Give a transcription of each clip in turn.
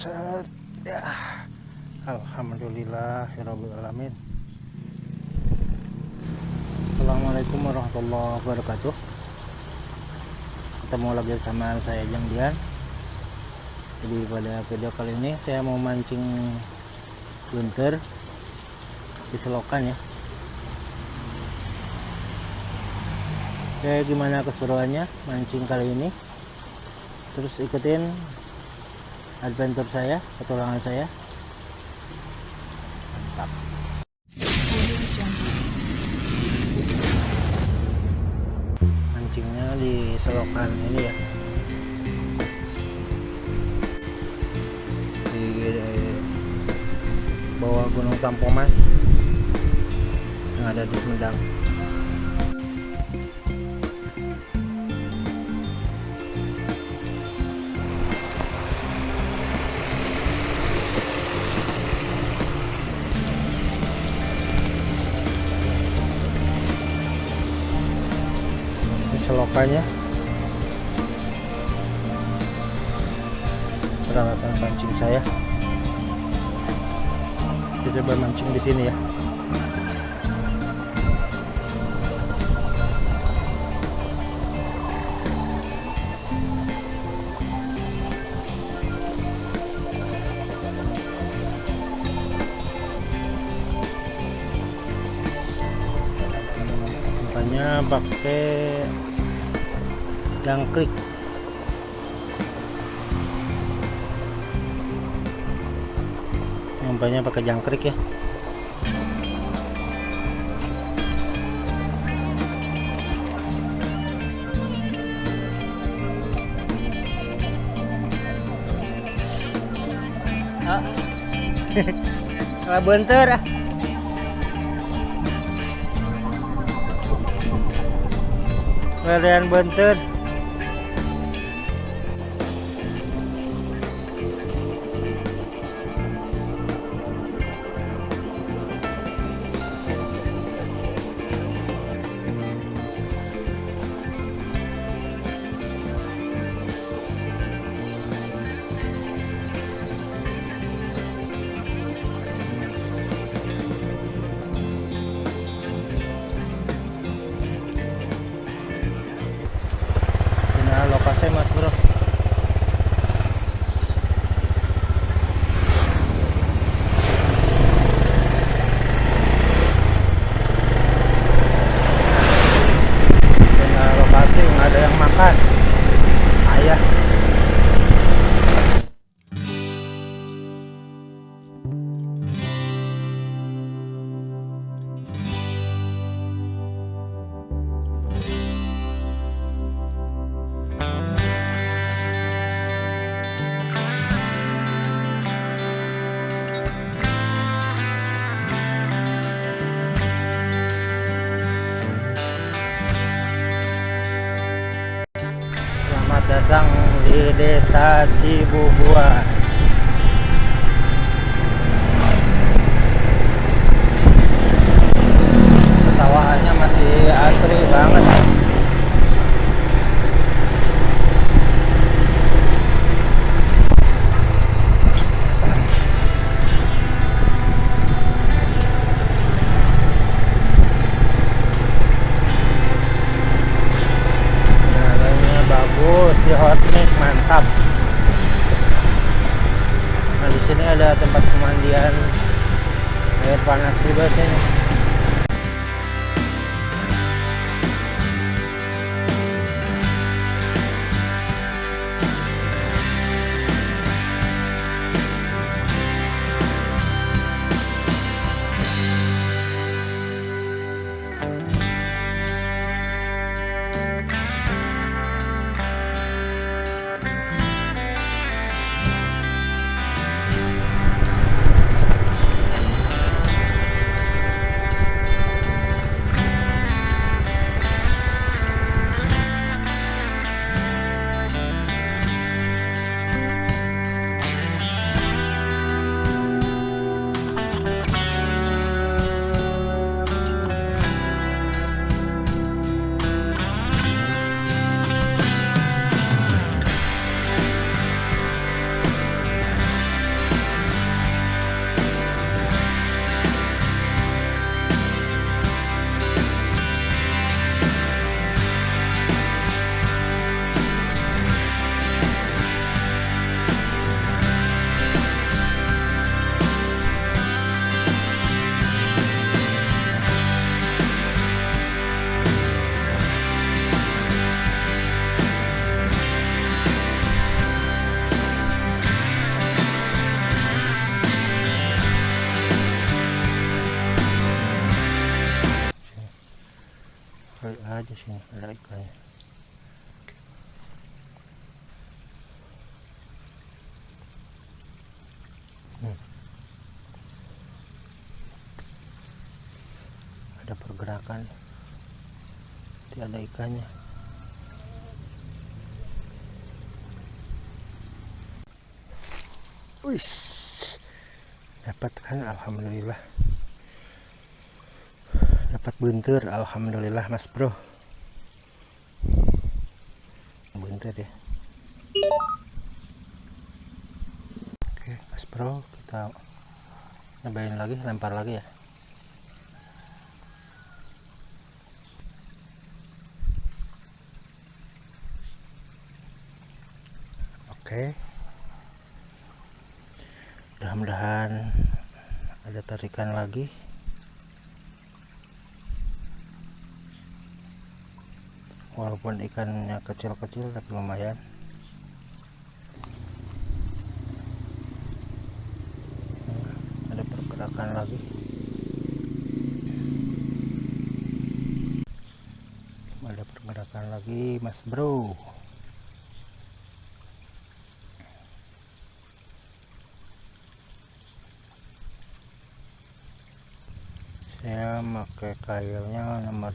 Set. Ya. Alhamdulillahirabbil alamin. Assalamualaikum warahmatullahi wabarakatuh. Ketemu lagi sama saya Jang Dian. Jadi pada video kali ini saya mau mancing bunter di selokan ya. Oke, gimana keseruannya mancing kali ini? Terus ikutin adventure saya, petualangan saya. Mantap. Mancingnya di selokan ini ya, di bawah Gunung Tampomas yang ada di Sumedang. Selokannya peralatan pancing saya. Kita coba mancing di sini ya. Umpannya pakai jangkrik. Umpannya pakai jangkrik ya. Kalau bunter varian bunter. Lokasi mas bro, dengan lokasi nggak ada yang makan ayah. Datang di Desa Cibubuan. Pesawahannya masih asri banget. Bagus, di hotmix mantap. Nah di sini ada tempat pemandian air panas juga sini. aja sini ada ikannya. Ada pergerakan, tidak ada ikannya. Wis, dapat kan, alhamdulillah. Dapat buntir, alhamdulillah mas bro. Buntir ya. Oke mas bro, kita nyobain lagi, lempar lagi ya. Oke, mudah-mudahan ada tarikan lagi. Walaupun ikannya kecil-kecil tapi lumayan. Ada pergerakan lagi. Ada pergerakan lagi mas bro. Saya pakai kailnya nomor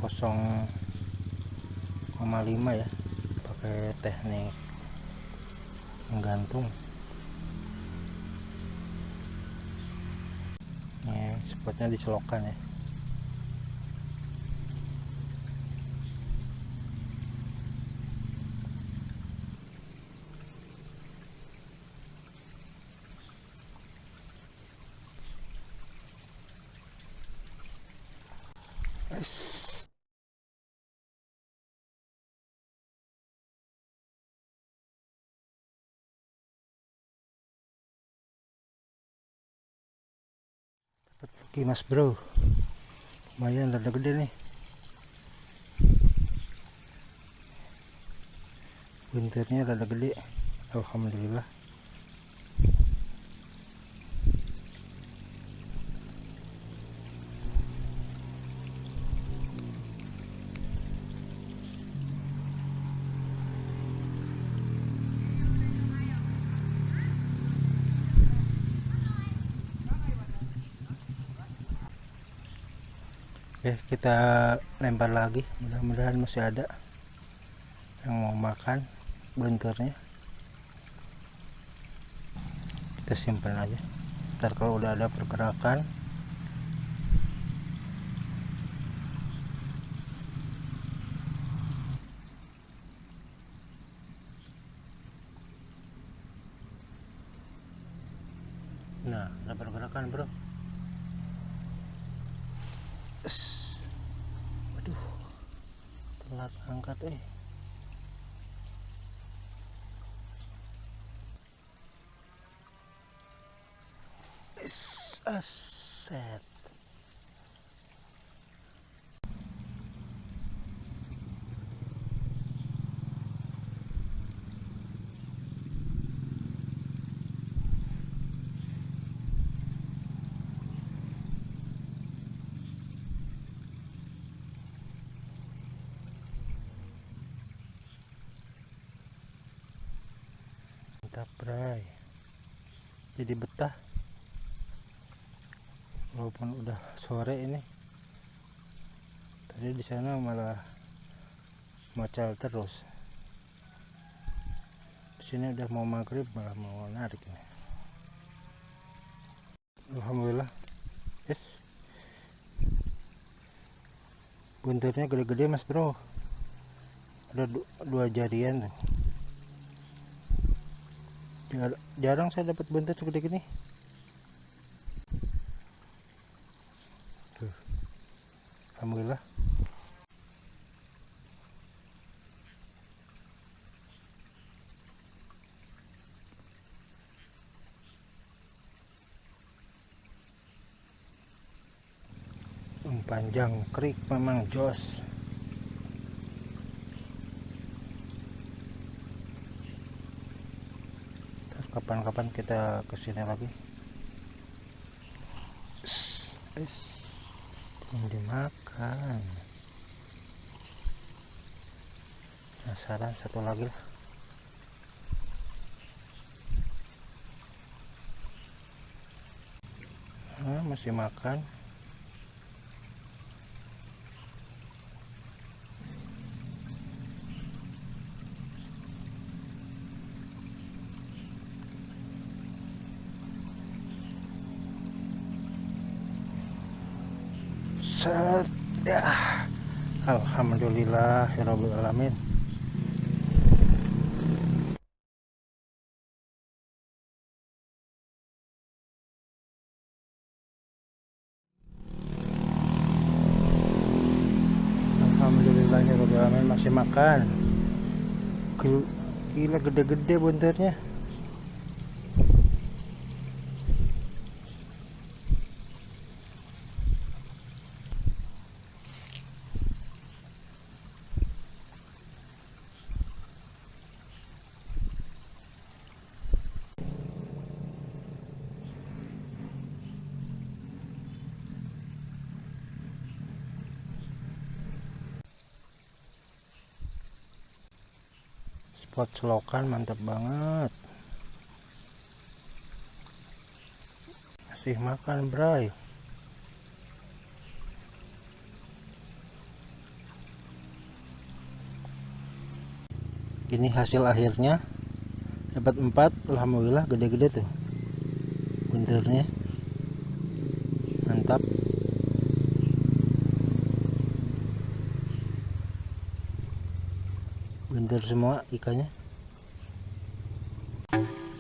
0,5 ya, pakai teknik menggantung. Ini spotnya di selokan ya. Oke mas bro, lumayan rada gede nih. Buntirnya rada gede, alhamdulillah. Oke, kita lempar lagi, mudah-mudahan masih ada yang mau makan buntirnya. Kita simpan aja, ntar kalau udah ada pergerakan nah, ada pergerakan bro. Waduh, telat angkat aset. Mantap bray, jadi betah walaupun udah sore ini. Tadi di sana malah macal terus, di sini udah mau maghrib malah mau narik nih. Alhamdulillah, yes. Buntirnya gede-gede mas bro, ada dua jarian tuh. Jarang saya dapat buntir segede gini. Tuh. Alhamdulillah. Umpan jangkrik memang jos. Kapan-kapan kita kesini lagi. Belum dimakan. penasaran satu lagi lah. Masih makan. Set ya. Alhamdulillahirabbil alamin. Alhamdulillahirabbil alamin, masih makan. Gila gede-gede buntirnya. Spot selokan mantap banget. Masih makan, bray. Ini hasil akhirnya, dapat 4. Alhamdulillah, gede-gede tuh buntirnya, mantap. Buntir semua ikannya.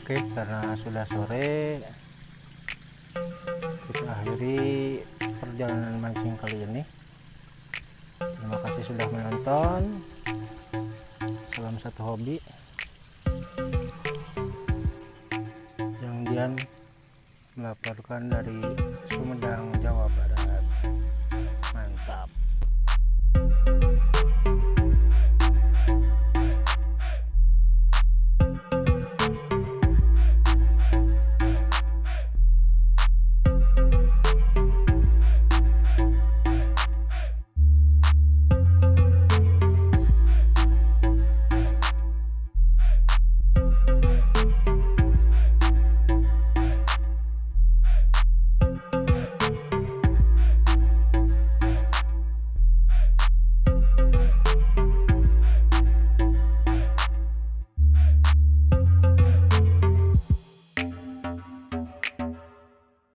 Oke, karena sudah sore, kita akhiri perjalanan mancing kali ini. Terima kasih sudah menonton. Salam satu hobi. Yang Dian melaporkan dari Sumedang, Jawa Barat.